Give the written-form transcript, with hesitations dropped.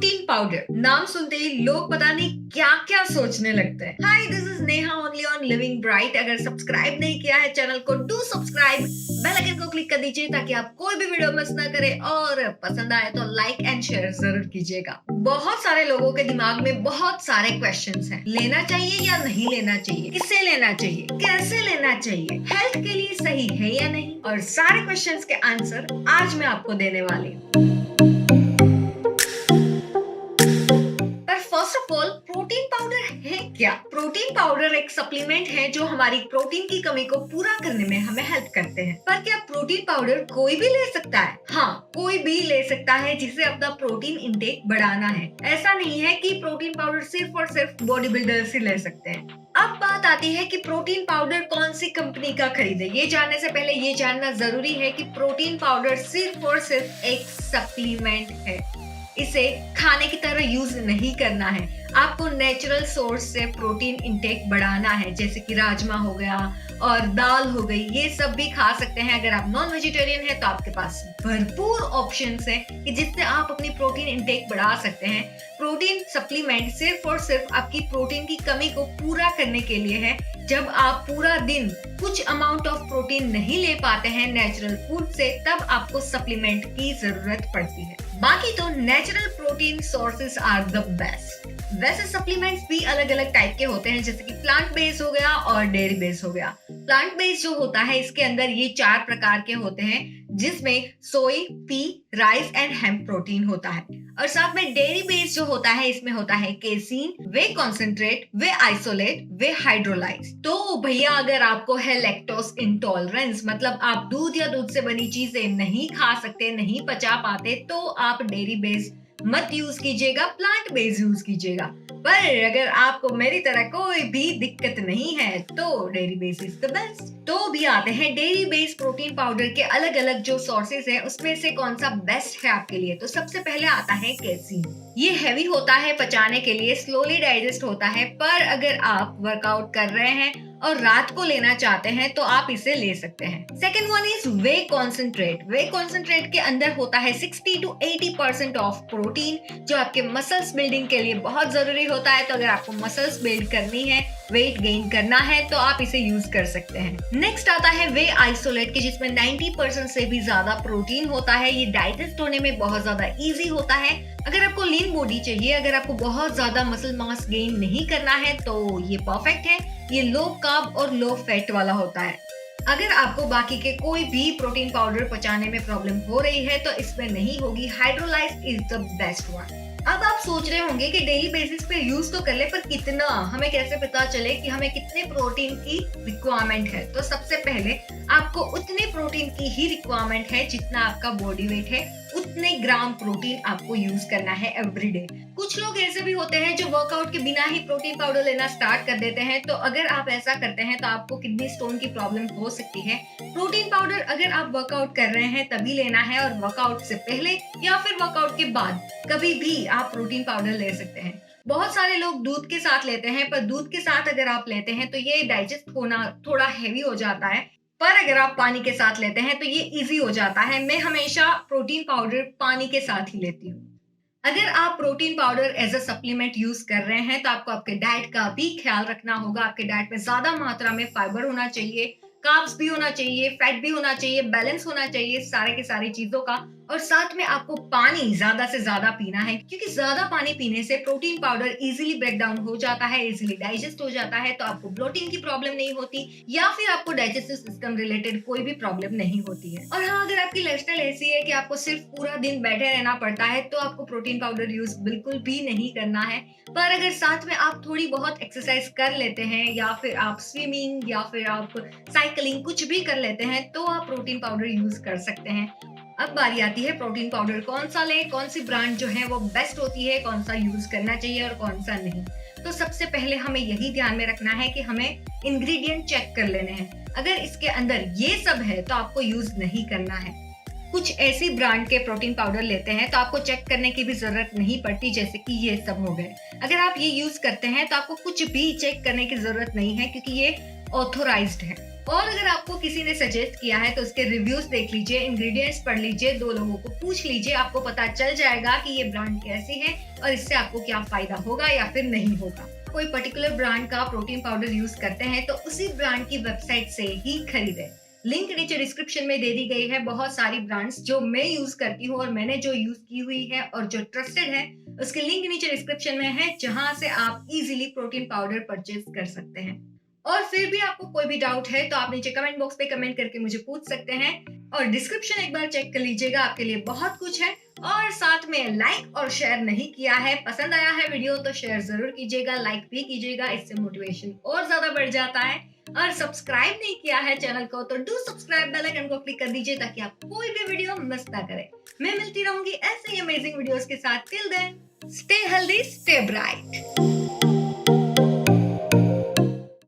Protein powder नाम सुनते ही लोग पता नहीं क्या क्या सोचने लगते हैं। Hi, this is Neha only on living bright. अगर सब्सक्राइब नहीं किया है चैनल को, डू सब्सक्राइब, बेल आइकन को क्लिक कर दीजिए ताकि आप कोई भी वीडियो मिस ना करें, और पसंद आए तो लाइक एंड शेयर जरूर कीजिएगा। बहुत सारे लोगों के दिमाग में बहुत सारे क्वेश्चंस हैं। लेना चाहिए या नहीं लेना चाहिए, किससे लेना चाहिए, कैसे लेना चाहिए, हेल्थ के लिए सही है या नहीं, और सारे क्वेश्चंस के आंसर आज मैं आपको देने वाली हूँ। First of all, protein powder है क्या? प्रोटीन पाउडर एक सप्लीमेंट है जो हमारी प्रोटीन की कमी को पूरा करने में हमें हेल्प करते हैं। पर क्या प्रोटीन पाउडर कोई भी ले सकता है? हाँ, कोई भी ले सकता है जिसे अपना प्रोटीन इंटेक बढ़ाना है। ऐसा नहीं है कि प्रोटीन पाउडर सिर्फ और सिर्फ बॉडी बिल्डर्स ही ले सकते हैं। अब बात आती है कि प्रोटीन पाउडर कौन सी कंपनी का खरीदे। ये जानने से पहले ये जानना जरूरी है कि प्रोटीन पाउडर सिर्फ और सिर्फ एक सप्लीमेंट है। इसे खाने की तरह यूज नहीं करना है। आपको नेचुरल सोर्स से प्रोटीन इंटेक बढ़ाना है, जैसे कि राजमा हो गया और दाल हो गई, ये सब भी खा सकते हैं। अगर आप नॉन वेजिटेरियन हैं तो आपके पास भरपूर ऑप्शंस हैं कि जिससे आप अपनी प्रोटीन इंटेक बढ़ा सकते हैं। प्रोटीन सप्लीमेंट सिर्फ और सिर्फ आपकी प्रोटीन की कमी को पूरा करने के लिए है। जब आप पूरा दिन कुछ अमाउंट ऑफ प्रोटीन नहीं ले पाते हैं नेचुरल फूड से, तब आपको सप्लीमेंट की जरूरत पड़ती है। बाकी तो natural protein sources are the best. वैसे सप्लीमेंट्स भी अलग अलग टाइप के होते हैं, जैसे कि प्लांट बेस्ड हो गया और डेयरी बेस्ड हो गया। प्लांट बेस्ड जो होता है इसके अंदर ये 4 प्रकार के होते हैं, जिसमें सोई, P, rice and hemp protein होता है। और साथ में डेयरी बेस्ड जो होता है इसमें होता है केसीन, वे कॉन्सेंट्रेट, वे आइसोलेट, वे हाइड्रोलाइज। तो भैया, अगर आपको है लैक्टोज इंटॉलरेंस, मतलब आप दूध या दूध से बनी चीजें नहीं खा सकते, नहीं पचा पाते, तो आप डेयरी बेस्ड मत यूज कीजिएगा, प्लांट बेस्ड यूज कीजिएगा। पर अगर आपको मेरी तरह कोई भी दिक्कत नहीं है तो dairy based is the best. तो भी आते हैं डेयरी बेस्ड प्रोटीन पाउडर के अलग अलग जो सोर्सेज हैं, उसमें से कौन सा बेस्ट है आपके लिए। तो सबसे पहले आता है केसीन। ये हैवी होता है पचाने के लिए, स्लोली डाइजेस्ट होता है, पर अगर आप वर्कआउट कर रहे हैं और रात को लेना चाहते हैं तो आप इसे ले सकते हैं। Second one is way concentrate. Way concentrate के अंदर होता है 60 to 80% ऑफ प्रोटीन, जो आपके मसल्स बिल्डिंग के लिए बहुत जरूरी होता है। तो अगर आपको मसल्स बिल्ड करनी है, वेट गेन करना है, तो आप इसे यूज कर सकते हैं। नेक्स्ट आता है वे आइसोलेट के, जिसमें 90% से भी ज्यादा प्रोटीन होता है। ये डाइजेस्ट होने में बहुत ज्यादा इजी होता है। अगर आपको लीन बॉडी चाहिए, अगर आपको बहुत ज्यादा मसल मास गेन नहीं करना है, तो ये परफेक्ट है। ये लो कार्ब और लो फैट वाला होता है। अगर आपको बाकी के कोई भी प्रोटीन पाउडर पचाने में प्रॉब्लम हो रही है तो इसमें नहीं होगी, hydrolyse is the best one. अब आप सोच रहे होंगे कि डेली बेसिस पे यूज तो कर ले, पर कितना, हमें कैसे पता चले कि हमें कितने प्रोटीन की रिक्वायरमेंट है। तो सबसे पहले आपको उतने प्रोटीन की ही रिक्वायरमेंट है जितना आपका बॉडी वेट है, उतने ग्राम प्रोटीन आपको यूज करना है एवरीडे। कुछ लोग ऐसे भी होते हैं जो वर्कआउट के बिना ही प्रोटीन पाउडर लेना स्टार्ट कर देते हैं। तो अगर आप ऐसा करते हैं तो आपको किडनी स्टोन की प्रॉब्लम हो सकती है। प्रोटीन पाउडर अगर आप वर्कआउट कर रहे हैं तभी लेना है, और वर्कआउट से पहले या फिर वर्कआउट के बाद कभी भी आप प्रोटीन पाउडर ले सकते हैं। बहुत सारे लोग दूध के साथ लेते हैं, पर दूध के साथ अगर आप लेते हैं तो ये डाइजेस्ट होना थोड़ा हैवी हो जाता है। पर अगर आप पानी के साथ लेते हैं तो ये इजी हो जाता है। मैं हमेशा प्रोटीन पाउडर पानी के साथ ही लेती हूँ। अगर आप protein powder as a supplement use कर रहे हैं तो आपको आपके डाइट का भी ख्याल रखना होगा। आपके डाइट में ज्यादा मात्रा में फाइबर होना चाहिए, कार्ब्स भी होना चाहिए, फैट भी होना चाहिए, बैलेंस होना चाहिए सारे के सारी चीजों का। और साथ में आपको पानी ज्यादा से ज्यादा पीना है, क्योंकि ज्यादा पानी पीने से protein powder easily break down हो जाता है, इजीली डाइजेस्ट हो जाता है। तो आपको ब्लोटिंग की प्रॉब्लम नहीं होती, या फिर आपको डाइजेस्टिव सिस्टम रिलेटेड कोई भी प्रॉब्लम नहीं होती है। और हाँ, अगर आपकी लाइफस्टाइल ऐसी है कि आपको सिर्फ पूरा दिन बैठे रहना पड़ता है तो आपको प्रोटीन पाउडर यूज बिल्कुल भी नहीं करना है। पर अगर साथ में आप थोड़ी बहुत एक्सरसाइज कर लेते हैं, या फिर आप स्विमिंग, या फिर आप साइकिलिंग, कुछ भी कर लेते हैं, तो आप प्रोटीन पाउडर यूज कर सकते हैं। अब बारी आती है प्रोटीन पाउडर कौन सा लें, कौन सी ब्रांड जो है वो बेस्ट होती है, कौन सा यूज करना चाहिए और कौन सा नहीं। तो सबसे पहले हमें यही ध्यान में रखना है कि हमें इंग्रेडिएंट चेक कर लेने हैं। अगर इसके अंदर ये सब है तो आपको यूज नहीं करना है। कुछ ऐसी ब्रांड के प्रोटीन पाउडर लेते हैं तो आपको चेक करने की भी जरूरत नहीं पड़ती, जैसे कि ये सब हो गए। अगर आप ये यूज करते हैं तो आपको कुछ भी चेक करने की जरूरत नहीं है, क्योंकि ये ऑथोराइज्ड है। और अगर आपको किसी ने सजेस्ट किया है तो उसके रिव्यूज देख लीजिए, इंग्रेडिएंट्स पढ़ लीजिए, 2 लोगों को पूछ लीजिए, आपको पता चल जाएगा कि ये ब्रांड कैसी है और इससे आपको क्या फायदा होगा या फिर नहीं होगा। कोई पर्टिकुलर ब्रांड का प्रोटीन पाउडर यूज करते हैं तो उसी ब्रांड की वेबसाइट से ही खरीदें। लिंक नीचे डिस्क्रिप्शन में दे दी गई है। बहुत सारी ब्रांड्स जो मैं यूज करती हूँ और मैंने जो यूज की हुई है और जो ट्रस्टेड है, उसके लिंक नीचे डिस्क्रिप्शन में है, जहां से आप इजीली प्रोटीन पाउडर परचेज कर सकते हैं। और फिर भी आपको कोई भी डाउट है तो आप नीचे कमेंट बॉक्स पे कमेंट करके मुझे पूछ सकते हैं, और डिस्क्रिप्शन एक बार चेक कर लीजिएगा, आपके लिए बहुत कुछ है। और साथ में लाइक और शेयर नहीं किया है, पसंद आया है वीडियो तो शेयर जरूर कीजिएगा, लाइक भी कीजिएगा, इससे मोटिवेशन और ज्यादा बढ़ जाता है। और सब्सक्राइब नहीं किया है चैनल को तो डू सब्सक्राइब, बेल आइकन को क्लिक कर दीजिए ताकि आप कोई भी वीडियो मिस ना करें। मैं मिलती रहूंगी ऐसे ही अमेजिंग वीडियोस के साथ। Till then stay healthy, stay bright.